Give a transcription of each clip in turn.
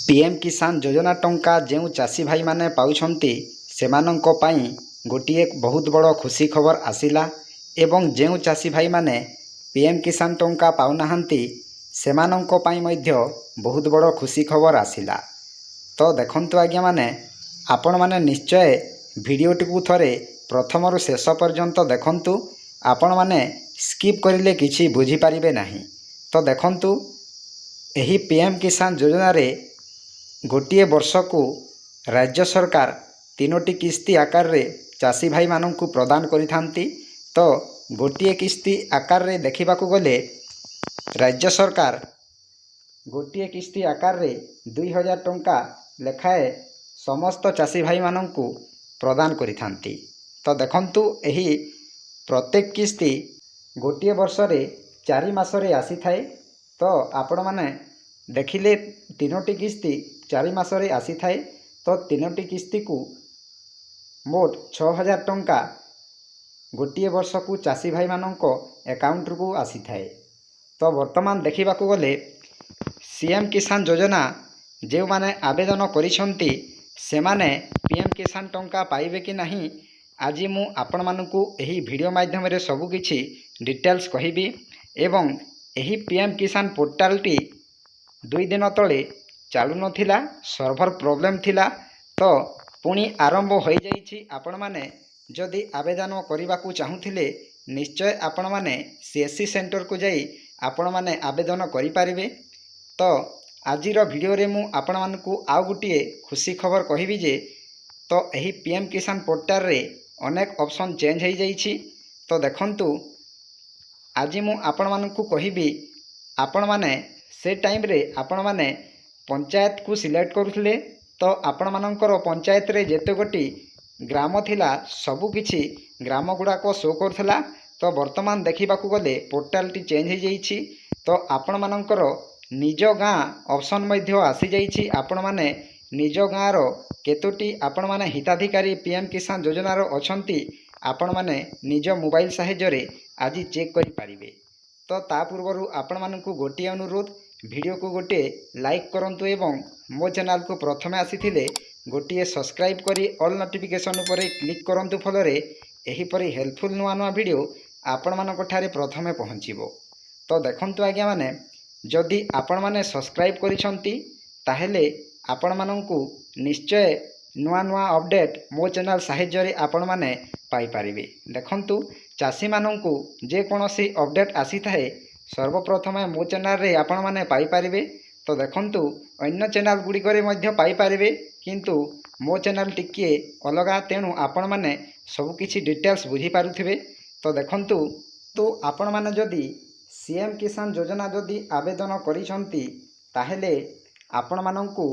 PM किसान योजना टंका जो चाषी भाई माने पाउछंती सेमानंको पाई गोटिए बहुत बड़ खुशी खबर आसिला एवं जो चाषी भाई माने पीएम किसान टंका पाउनाहांती सेमानंको पाई मध्य बहुत बड़ खुशी खबर आसिला। तो देखंतु आज्ञा माने आपण माने निश्चय भिडियोटी को थरे प्रथम रु शेष पर्यंत देखंतु। आपण माने स्किप करिले किछि बुझी पारिबे नाही। तो देखंतु एही पीएम किसान योजना रे गोटे वर्ष को राज्य सरकार 3टी किस्ती आकार रे चाषी भाई माननकु प्रदान करिथांती। तो गोटे किस्ती आकार रे देखिबाकू गले राज्य सरकार गोटे किस्ती आकार रे 2000 टंका लेखाए समस्त चाषी भाई माननकु प्रदान करिथांती। तो देखंतु एही प्रत्येक किस्ती गोटे वर्ष रे 4 मास रे आसी थाए। तो आपण माने देखिले 3टी किस्ती 4 मास रे आसी थाए। तो 3टी किस्ती को मोट 6000 टंका गोटे वर्ष को चाषी भाई माननको अकाउंट को आसी थाए। तो वर्तमान देखिबाकू गले सीएम किसान योजना जो माने आवेदन करिसंती सेमाने पीएम किसान टंका पाइबे कि नहीं आज मु आपण मानकु एही वीडियो माध्यम रे सबु किछि डिटेल्स कहिबी। एवं एही पीएम किसान पोर्टाल टी 2 दिन तले चालू नथिला, सर्भर प्रॉब्लम थिला। तो पुणी आरंभ हो जाइछि। आपण माने जदि आवेदन करबाकू चाहुथिले निश्चय आपण माने सीएससी सेंटर को जाई आपण माने आवेदन करि पारिबे। तो आजिर वीडियो रे मु आपण मानकु आउ गुटिए खुशी खबर कहिबी जे तो एही पीएम किसान पोर्टाल रे अनेक ऑप्शन चेंज हो जाइछि। तो देखंतु आज मु आपण मानकु कहिबी आपण माने से टाइम रे आपण माने पंचायत को सिलेक्ट करुथिले। तो आपण मानकर पंचायत रे जेते गोटी ग्राम थिला सबु किछि ग्राम गुडा को शो करथला। तो वर्तमान देखिबाकू गले पोर्टाल टी चेंज हो जाइछि। तो आपण मानकर निज गाँ ऑप्शन मध्य आसी जाइछि। आपण माने निज गाँ रो केतोटी आपण माने हिताधिकारी पीएम किसान योजना रो अछंती आपण माने निज मोबाइल साहाय्य रे आज चेक करि पारिबे। तो ता पूर्वरु आपण मानकु गोटे अनुरोध वीडियो को गोटे लाइक करंतु एवं मो चैनल को प्रथमे आसीथिले गोटे सब्सक्राइब करी ऑल नोटिफिकेशन उपरे क्लिक करंतु। फलरे एही परी हेल्पफुल नुआ नुआ वीडियो आपण मानक ठारे प्रथमे पहुँचीबो। तो देखंतु आज्ञा माने जदि आपण माने सब्सक्राइब करिसंती ताहेले आपण मानकु निश्चय नुआ नुआ अपडेट मो चैनल साहाय्य रे आपण माने पाई पारिबे। देखंतु चाषी मानकु जे कोनोसी अपडेट आसी थाए सर्वप्रथमे मो चैनल रे आपण माने पाई पारिबे। तो देखंतु अन्य चैनल गुडी करे मध्य पाई पारिबे किंतु मो चैनल टिके अलगा, तेणु आपण माने सब किछि डिटेल्स बुझी पारुथिबे। तो देखंतु तो आपण माने जदि सीएम किसान योजना जदि आवेदन करिसंती ताहेले आपण मानंकु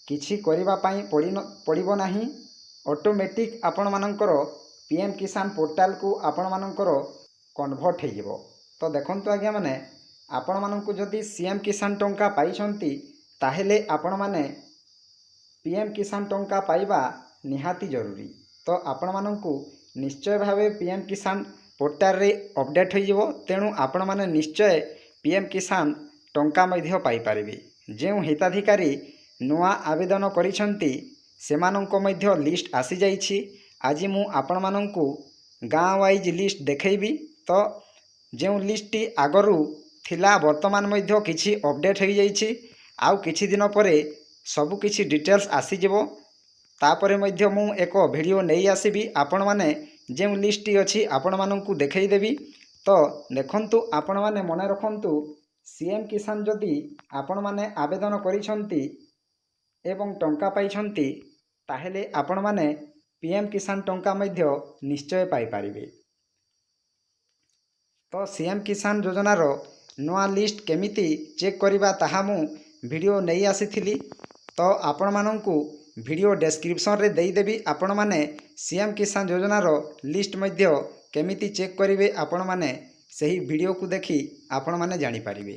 किछि करिबा पाई पड़िबो नाही। ऑटोमेटिक आपण मानकर पीएम किसान पोर्टाल को आपण मानकर कन्वर्ट हो जिवो। तो देखंतु आज्ञा माने आपण मानंकु जदि सीएम किसान टंका पाइछंती ताहेले आपण माने पीएम किसान टंका पाइबा निहाती जरूरी। तो आपण मानंकु निश्चय भावे पीएम किसान पोर्टाल रे अपडेट हो जिवो। तेणु आपण माने निश्चय पीएम किसान टंका मध्य पाई पारिबे। जेउ हिताधिकारी नुआ आवेदन करिसंती सेमानंको मध्य लिस्ट आसी जाइछि। आज मु आपण मानंकु गाँ वाइज लिस्ट देखैबी। तो जो लिस्ट टी आगरु थिला वर्तमान मध्य किछि अपडेट हो जाइछि। आउ किछि दिन परे सबु किछि डिटेल्स आसी जिवो। तापरे मध्य मु एक वीडियो नै आसीबी आपण माने जो लिस्ट टी अछि आपण मानंकु देखै देबी। तो देखंतु आपण माने मने रखंतु सीएम किसान जदि आपण माने आवेदन करिसंती एवं टंका पाइछंती ताहेले आपण माने पीएम किसान टंका मध्य निश्चय पाई पारिबे। तो सीएम किसान योजना रो नुआ लिस्ट केमिति चेक करिबा ताहा मु वीडियो नै आसीथिली। तो आपण मानंकु वीडियो डिस्क्रिप्शन रे देई देबी। आपण माने सीएम किसान योजना रो लिस्ट मध्य केमिति चेक करिवे आपण माने सही वीडियो को देखि आपण माने जानि पारिबे।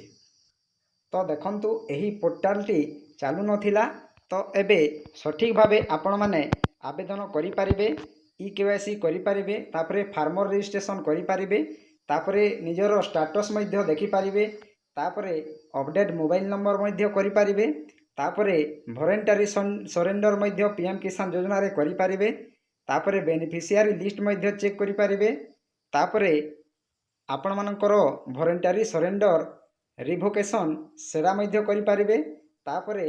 तो देखंतु एही पोर्टाल टी चालू नथिला। तो एबे सठिक भावे आपण माने आवेदन करि पारिबे, ई-केवाईसी करि पारिबे, तापरे फार्मर रजिस्ट्रेशन करि पारिबे, तापरे निजर स्टेटस मध्य देखि पारिबे, तापरे ଅପଡେଟ୍ ମୋବାଇଲ ନମ୍ବର ମଧ୍ୟ କରିପାରିବେ। ତାପରେ ଭଲେଣ୍ଟାରୀ ସରେଣ୍ଡର ମଧ୍ୟ ପିଏମ୍ କିଷାନ ଯୋଜନାରେ କରିପାରିବେ। ତାପରେ ବେନିଫିସିଆରୀ ଲିଷ୍ଟ ମଧ୍ୟ ଚେକ୍ କରିପାରିବେ। ତାପରେ ଆପଣମାନଙ୍କର ଭଲେଣ୍ଟାରୀ ସରେଣ୍ଡର ରିଭୋକେସନ୍ ସେଟା ମଧ୍ୟ କରିପାରିବେ। ତାପରେ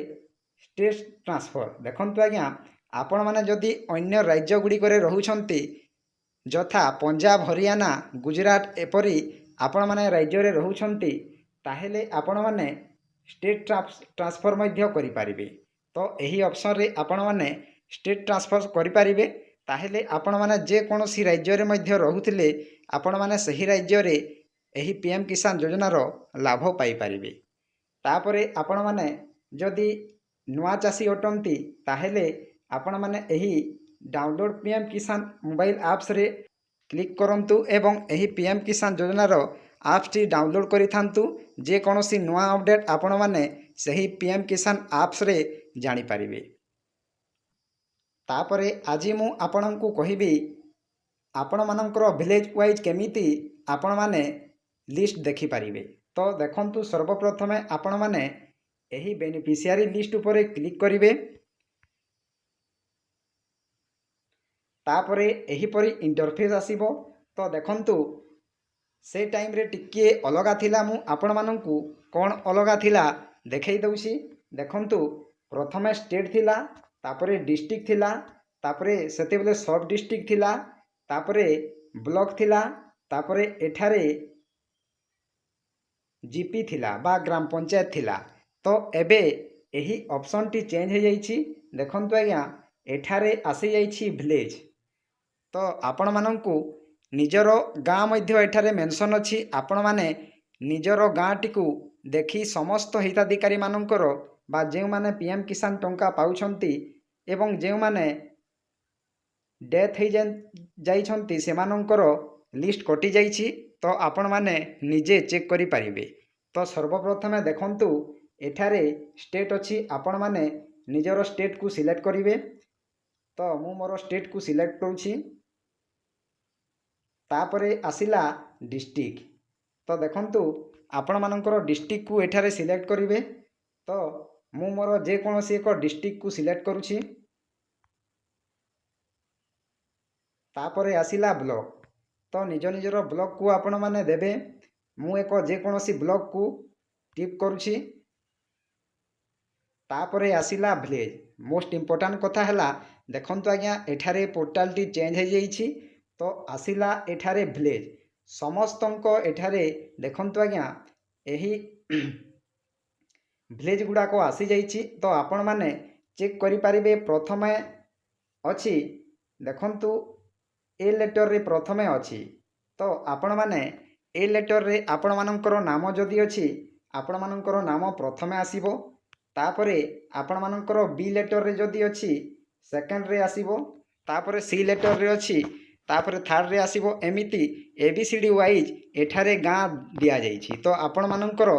ଷ୍ଟେଟ୍ ଟ୍ରାନ୍ସଫର ଦେଖନ୍ତୁ ଆଜ୍ଞା, ଆପଣମାନେ ଯଦି ଅନ୍ୟ ରାଜ୍ୟ ଗୁଡ଼ିକରେ ରହୁଛନ୍ତି ଯଥା ପଞ୍ଜାବ, ହରିୟାଣା, ଗୁଜୁରାଟ ଏପରି ଆପଣମାନେ ରାଜ୍ୟରେ ରହୁଛନ୍ତି, ତାହେଲେ ଆପଣମାନେ ଷ୍ଟେଟ୍ ଟ୍ରାନ୍ସଫର ମଧ୍ୟ କରିପାରିବେ। ତ ଏହି ଅପସନରେ ଆପଣମାନେ ଷ୍ଟେଟ୍ ଟ୍ରାନ୍ସଫର କରିପାରିବେ। ତାହେଲେ ଆପଣମାନେ ଯେକୌଣସି ରାଜ୍ୟରେ ମଧ୍ୟ ରହୁଥିଲେ ଆପଣମାନେ ସେହି ରାଜ୍ୟରେ ଏହି ପିଏମ୍ କିଷାନ ଯୋଜନାର ଲାଭ ପାଇପାରିବେ। ତାପରେ ଆପଣମାନେ ଯଦି ନୂଆ ଚାଷୀ ଅଟନ୍ତି ତାହେଲେ ଆପଣମାନେ ଏହି ଡାଉନଲୋଡ଼ ପିଏମ୍ କିଷାନ ମୋବାଇଲ ଆପ୍ସରେ କ୍ଲିକ୍ କରନ୍ତୁ ଏବଂ ଏହି ପିଏମ୍ କିଷାନ ଯୋଜନାର ଆପ୍ସଟି ଡାଉନଲୋଡ଼ କରିଥାନ୍ତୁ। ଯେକୌଣସି ନୂଆ ଅପଡେଟ୍ ଆପଣମାନେ ସେହି ପିଏମ୍ କିଷାନ ଆପ୍ସରେ ଜାଣିପାରିବେ। ତାପରେ ଆଜି ମୁଁ ଆପଣଙ୍କୁ କହିବି ଆପଣମାନଙ୍କର ଭିଲେଜ ୱାଇଜ୍ କେମିତି ଆପଣମାନେ ଲିଷ୍ଟ ଦେଖିପାରିବେ। ତ ଦେଖନ୍ତୁ, ସର୍ବପ୍ରଥମେ ଆପଣମାନେ ଏହି ବେନିଫିସିଆରୀ ଲିଷ୍ଟ ଉପରେ କ୍ଲିକ୍ କରିବେ। ତାପରେ ଏହିପରି ଇଣ୍ଟରଫେସ୍ ଆସିବ। ତ ଦେଖନ୍ତୁ, ସେ ଟାଇମ୍ରେ ଟିକିଏ ଅଲଗା ଥିଲା। ମୁଁ ଆପଣମାନଙ୍କୁ କ'ଣ ଅଲଗା ଥିଲା ଦେଖାଇ ଦେଉଛି। ଦେଖନ୍ତୁ, ପ୍ରଥମେ ଷ୍ଟେଟ୍ ଥିଲା, ତାପରେ ଡିଷ୍ଟ୍ରିକ୍ଟ ଥିଲା, ତାପରେ ସେତେବେଳେ ସବ୍ ଡିଷ୍ଟ୍ରିକ୍ଟ ଥିଲା, ତାପରେ ବ୍ଲକ ଥିଲା, ତାପରେ ଏଠାରେ ଜିପି ଥିଲା ବା ଗ୍ରାମ ପଞ୍ଚାୟତ ଥିଲା। ତ ଏବେ ଏହି ଅପସନ୍ଟି ଚେଞ୍ଜ ହୋଇଯାଇଛି। ଦେଖନ୍ତୁ ଆଜ୍ଞା, ଏଠାରେ ଆସିଯାଇଛି ଭିଲେଜ। ତ ଆପଣମାନଙ୍କୁ ନିଜର ଗାଁ ମଧ୍ୟ ଏଠାରେ ମେନସନ୍ ଅଛି। ଆପଣମାନେ ନିଜର ଗାଁଟିକୁ ଦେଖି ସମସ୍ତ ହିତାଧିକାରୀମାନଙ୍କର ବା ଯେଉଁମାନେ ପିଏମ୍ କିଷାନ ଟଙ୍କା ପାଉଛନ୍ତି ଏବଂ ଯେଉଁମାନେ ଡେଥ୍ ହୋଇଯାଇଛନ୍ତି ସେମାନଙ୍କର ଲିଷ୍ଟ କଟିଯାଇଛି। ତ ଆପଣମାନେ ନିଜେ ଚେକ୍ କରିପାରିବେ। ତ ସର୍ବପ୍ରଥମେ ଦେଖନ୍ତୁ, ଏଠାରେ ଷ୍ଟେଟ୍ ଅଛି। ଆପଣମାନେ ନିଜର ଷ୍ଟେଟ୍କୁ ସିଲେକ୍ଟ କରିବେ। ତ ମୁଁ ମୋର ଷ୍ଟେଟ୍କୁ ସିଲେକ୍ଟ କରୁଛି। ତାପରେ ଆସିଲା ଡିଷ୍ଟ୍ରିକ୍ଟ। ତ ଦେଖନ୍ତୁ, ଆପଣମାନଙ୍କର ଡିଷ୍ଟ୍ରିକ୍ଟକୁ ଏଠାରେ ସିଲେକ୍ଟ କରିବେ। ତ ମୁଁ ମୋର ଯେକୌଣସି ଏକ ଡିଷ୍ଟ୍ରିକ୍ଟକୁ ସିଲେକ୍ଟ କରୁଛି। ତାପରେ ଆସିଲା ବ୍ଲକ। ତ ନିଜ ନିଜର ବ୍ଲକକୁ ଆପଣମାନେ ଦେବେ। ମୁଁ ଏକ ଯେକୌଣସି ବ୍ଲକକୁ ଟିପ୍ କରୁଛି। ତାପରେ ଆସିଲା ଭିଲେଜ। ମୋଷ୍ଟ ଇମ୍ପୋର୍ଟାଣ୍ଟ କଥା ହେଲା, ଦେଖନ୍ତୁ ଆଜ୍ଞା, ଏଠାରେ ପୋର୍ଟାଲଟି ଚେଞ୍ଜ ହୋଇଯାଇଛି। ତ ଆସିଲା ଏଠାରେ ଭିଲେଜ। ସମସ୍ତଙ୍କ ଏଠାରେ ଦେଖନ୍ତୁ ଆଜ୍ଞା, ଏହି ଭିଲେଜ ଗୁଡ଼ାକ ଆସିଯାଇଛି। ତ ଆପଣମାନେ ଚେକ୍ କରିପାରିବେ। ପ୍ରଥମେ ଅଛି, ଦେଖନ୍ତୁ, ଏ ଲେଟରରେ ପ୍ରଥମେ ଅଛି। ତ ଆପଣମାନେ ଏ ଲେଟରରେ ଆପଣମାନଙ୍କର ନାମ ଯଦି ଅଛି ଆପଣମାନଙ୍କର ନାମ ପ୍ରଥମେ ଆସିବ। ତାପରେ ଆପଣମାନଙ୍କର ବି ଲେଟରରେ ଯଦି ଅଛି ସେକେଣ୍ଡରେ ଆସିବ। ତାପରେ ସି ଲେଟରରେ ଅଛି ତାପରେ ଥାର୍ଡ଼ରେ ଆସିବ। ଏମିତି ABCD ୱାଇଜ୍ ଏଠାରେ ଗାଁ ଦିଆଯାଇଛି। ତ ଆପଣମାନଙ୍କର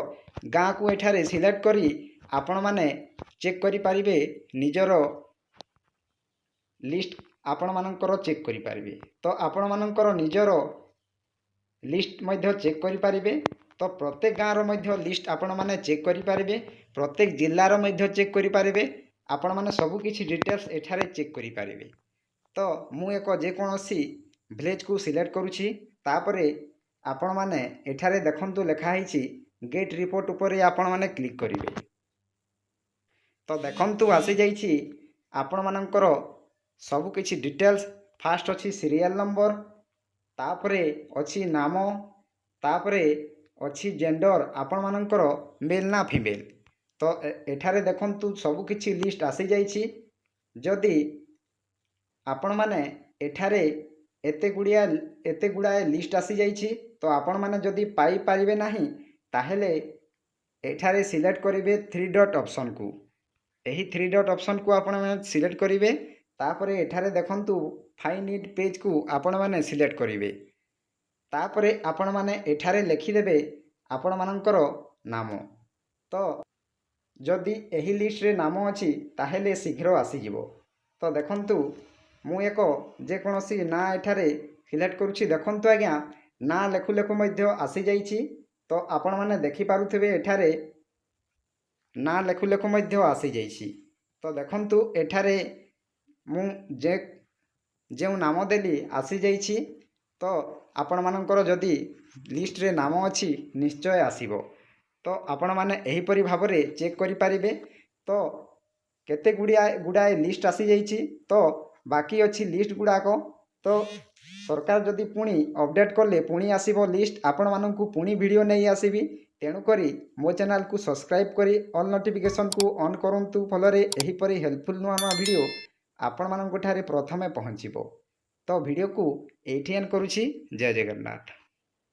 ଗାଁକୁ ଏଠାରେ ସିଲେକ୍ଟ କରି ଆପଣମାନେ ଚେକ୍ କରିପାରିବେ। ନିଜର ଲିଷ୍ଟ ଆପଣମାନଙ୍କର ଚେକ୍ କରିପାରିବେ। ତ ଆପଣମାନଙ୍କର ନିଜର ଲିଷ୍ଟ ମଧ୍ୟ ଚେକ୍ କରିପାରିବେ। ତ ପ୍ରତ୍ୟେକ ଗାଁର ମଧ୍ୟ ଲିଷ୍ଟ ଆପଣମାନେ ଚେକ୍ କରିପାରିବେ। ପ୍ରତ୍ୟେକ ଜିଲ୍ଲାର ମଧ୍ୟ ଚେକ୍ କରିପାରିବେ। ଆପଣମାନେ ସବୁକିଛି ଡିଟେଲ୍ସ ଏଠାରେ ଚେକ୍ କରିପାରିବେ। ତ ମୁଁ ଏକ ଯେକୌଣସି ଭିଲେଜକୁ ସିଲେକ୍ଟ କରୁଛି। ତାପରେ ଆପଣମାନେ ଏଠାରେ ଦେଖନ୍ତୁ ଲେଖା ହେଇଛି ଗେଟ୍ ରିପୋର୍ଟ ଉପରେ ଆପଣମାନେ କ୍ଲିକ୍ କରିବେ। ତ ଦେଖନ୍ତୁ, ଆସିଯାଇଛି ଆପଣମାନଙ୍କର ସବୁକିଛି ଡିଟେଲ୍ସ। ଫାଷ୍ଟ ଅଛି ସିରିଆଲ ନମ୍ବର, ତାପରେ ଅଛି ନାମ, ତାପରେ ଅଛି ଜେଣ୍ଡର, ଆପଣମାନଙ୍କର ମେଲ୍ ନା ଫିମେଲ୍। ତ ଏଠାରେ ଦେଖନ୍ତୁ ସବୁକିଛି ଲିଷ୍ଟ ଆସିଯାଇଛି। ଯଦି ଆପଣମାନେ ଏଠାରେ ଏତେ ଗୁଡ଼ାଏ ଲିଷ୍ଟ ଆସିଯାଇଛି, ତ ଆପଣମାନେ ଯଦି ପାଇପାରିବେ ନାହିଁ ତାହେଲେ ଏଠାରେ ସିଲେକ୍ଟ କରିବେ 3 ଡଟ୍ ଅପସନ୍କୁ। ଏହି 3 ଡଟ୍ ଅପସନ୍କୁ ଆପଣମାନେ ସିଲେକ୍ଟ କରିବେ। ତାପରେ ଏଠାରେ ଦେଖନ୍ତୁ ଫାଇଣ୍ଡ ଇଟ୍ ପେଜ୍କୁ ଆପଣମାନେ ସିଲେକ୍ଟ କରିବେ। ତାପରେ ଆପଣମାନେ ଏଠାରେ ଲେଖିଦେବେ ଆପଣମାନଙ୍କର ନାମ। ତ ଯଦି ଏହି ଲିଷ୍ଟରେ ନାମ ଅଛି ତାହେଲେ ଶୀଘ୍ର ଆସିଯିବ। ତ ଦେଖନ୍ତୁ, ମୁଁ ଏକ ଯେକୌଣସି ନାଁ ଏଠାରେ ସିଲେକ୍ଟ କରୁଛି। ଦେଖନ୍ତୁ ଆଜ୍ଞା, ନାଁ ଲେଖୁ ଲେଖୁ ମଧ୍ୟ ଆସିଯାଇଛି। ତ ଆପଣମାନେ ଦେଖିପାରୁଥିବେ ଏଠାରେ ନା ଲେଖୁ ଲେଖୁ ମଧ୍ୟ ଆସିଯାଇଛି। ତ ଦେଖନ୍ତୁ ଏଠାରେ ମୁଁ ଯେଉଁ ନାମ ଦେଲି ଆସିଯାଇଛି। ତ ଆପଣମାନଙ୍କର ଯଦି ଲିଷ୍ଟରେ ନାମ ଅଛି ନିଶ୍ଚୟ ଆସିବ। ତ ଆପଣମାନେ ଏହିପରି ଭାବରେ ଚେକ୍ କରିପାରିବେ। ତ କେତେ ଗୁଡ଼ାଏ ଲିଷ୍ଟ ଆସିଯାଇଛି। ତ ବାକି ଅଛି ଲିଷ୍ଟ ଗୁଡ଼ାକ। ତ ସରକାର ଯଦି ପୁଣି ଅପଡ଼େଟ୍ କଲେ ପୁଣି ଆସିବ ଲିଷ୍ଟ, ଆପଣମାନଙ୍କୁ ପୁଣି ଭିଡ଼ିଓ ନେଇ ଆସିବି। ତେଣୁକରି ମୋ ଚ୍ୟାନେଲକୁ ସବସ୍କ୍ରାଇବ୍ କରି ଅଲ୍ ନୋଟିଫିକେସନ୍କୁ ଅନ୍ କରନ୍ତୁ। ଫଳରେ ଏହିପରି ହେଲ୍ପଫୁଲ୍ ନୂଆ ନୂଆ ଭିଡ଼ିଓ ଆପଣମାନଙ୍କ ଠାରେ ପ୍ରଥମେ ପହଞ୍ଚିବ। ତ ଭିଡ଼ିଓକୁ ଏଇଠି ଏଣ୍ଡ କରୁଛି। ଜୟ ଜଗନ୍ନାଥ।